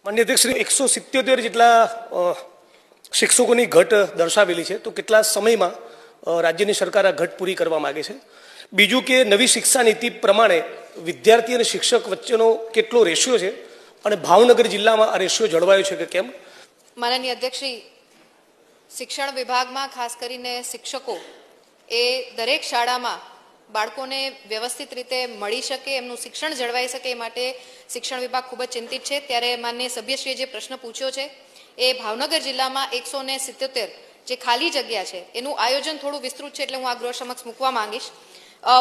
માન્ય અધ્યક્ષ શ્રી 177 જેટલા શિક્ષકોની ઘટ દર્શાવેલી છે, તો કેટલા સમયમાં રાજ્યની સરકાર આ ઘટ પૂરી કરવા માંગે છે? બીજું કે નવી શિક્ષા નીતિ પ્રમાણે વિદ્યાર્થી અને શિક્ષક વચ્ચેનો કેટલો રેશિયો છે અને ભાવનગર જિલ્લામાં આ રેશિયો જળવાયો છે કે કેમ? માનનીય અધ્યક્ષશ્રી, શિક્ષણ વિભાગમાં ખાસ કરીને શિક્ષકો એ દરેક શાળામાં બાળકોને વ્યવસ્થિત રીતે મળી શકે, એમનું શિક્ષણ જળવાઈ શકે એ માટે શિક્ષણ વિભાગ ખૂબ જ ચિંતિત છે. ત્યારે માનનીય સભ્યશ્રીએ જે પ્રશ્ન પૂછ્યો છે એ ભાવનગર જિલ્લામાં 177 જે ખાલી જગ્યા છે એનું આયોજન થોડું વિસ્તૃત છે, એટલે હું આ ગૃહ સમક્ષ મૂકવા માંગીશ.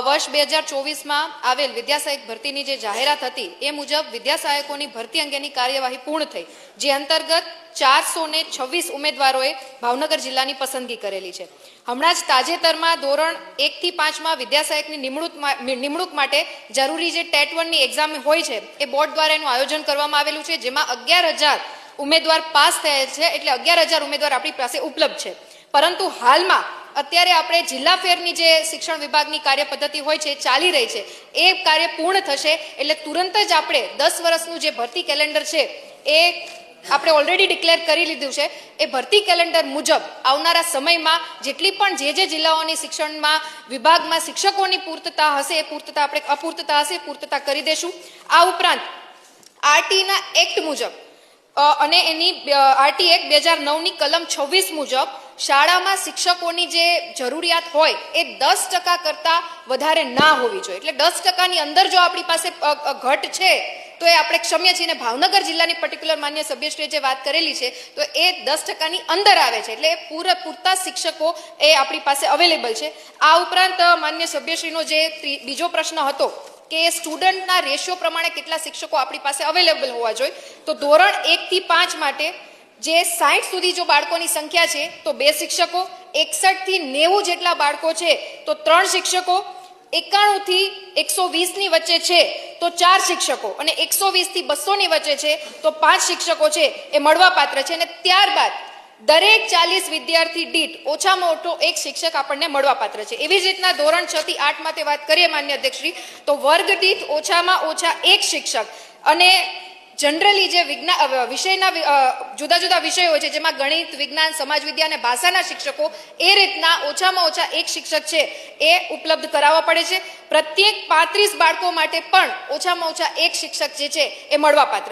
વર્ષ 2024માં આવેલ વિદ્યાસહાયક ભરતીની જે જાહેરાત હતી એ મુજબ વિદ્યાસહાયકોની ભરતી અંગેની કાર્યવાહી પૂર્ણ થઈ, જે અંતર્ગત 426 ઉમેદવારોએ ભાવનગર જિલ્લાની પસંદગી કરેલી છે. હમણાં જ તાજેતરમાં ધોરણ 1 થી 5માં વિદ્યાસહાયકની નિમણૂક માટે જરૂરી જે ટેટ 1ની એક્ઝામ હોય છે એ બોર્ડ દ્વારા એનું આયોજન કરવામાં આવેલું છે, જેમાં 11,000 ઉમેદવાર પાસ થયેલ છે, એટલે 11,000 ઉમેદવાર આપણી પાસે ઉપલબ્ધ છે. પરંતુ હાલમાં અત્યારે આપણે જિલ્લા ફેરની જે શિક્ષણ વિભાગની કાર્ય પદ્ધતિ હોય છે ચાલી રહી છે, એ કાર્ય પૂર્ણ થશે એટલે તુરંત જ આપણે 10 વર્ષનું જે ભરતી કેલેન્ડર છે એ આપણે ઓલરેડી ડિક્લેર કરી લીધું છે. એ ભરતી કેલેન્ડર મુજબ આવનારા સમયમાં જેટલી પણ જે જિલ્લાઓની શિક્ષણમાં વિભાગમાં શિક્ષકોની પૂર્તતા હશે એ પૂર્તતા આપણે અપૂર્તતા હશે પૂર્તતા કરી દેશું. આ ઉપરાંત આરટીના એક્ટ મુજબ અને એની આરટી એક્ટ 2009ની કલમ 26 મુજબ શાળામાં શિક્ષકોની જે જરૂરિયાત હોય એ 10% કરતાં વધારે ના હોવી જોઈએ. એટલે 10%ની અંદર જો આપણી પાસે ઘટ છે તો એ આપણે ક્ષમ્ય છીએ. ને ભાવનગર જિલ્લાની પર્ટિક્યુલર માન્ય સભ્યશ્રીએ જે વાત કરેલી છે તો એ 10%ની અંદર આવે છે, એટલે પૂરતા શિક્ષકો એ આપણી પાસે અવેલેબલ છે. આ ઉપરાંત માન્ય સભ્યશ્રીનો જે બીજો પ્રશ્ન હતો કે સ્ટુડન્ટના રેશિયો પ્રમાણે કેટલા શિક્ષકો આપણી પાસે અવેલેબલ હોવા જોઈએ, તો ધોરણ 1 થી 5 માટે જે 60 સુધી જો બાળકોની સંખ્યા છે તો 2 શિક્ષકો, 61 થી 90 જેટલા બાળકો છે તો 3 શિક્ષકો, 91 થી 120ની વચ્ચે છે તો 4 શિક્ષકો, અને 120 થી 200ની વચ્ચે છે તો 5 શિક્ષકો છે એ મળવાપાત્ર છે. અને ત્યારબાદ દરેક 40 વિદ્યાર્થી દીઠ ઓછામાં ઓછો 1 શિક્ષક આપણને મળવાપાત્ર છે. એવી જ રીતના ધોરણ 6 થી 8 માટે વાત કરીએ માન્ય અધ્યક્ષશ્રી, તો વર્ગ દીઠ ઓછામાં ઓછા 1 શિક્ષક, અને જનરલી જે વિષયના જુદા જુદા વિષયો હોય છે જેમાં ગણિત, વિજ્ઞાન, સમાજ વિદ્યા અને ભાષાના શિક્ષકો, એ રીતના ઓછામાં ઓછા 1 શિક્ષક છે એ ઉપલબ્ધ કરાવવા પડે છે. પ્રત્યેક 35 બાળકો માટે પણ ઓછામાં ઓછા 1 શિક્ષક જે છે એ મળવાપાત્ર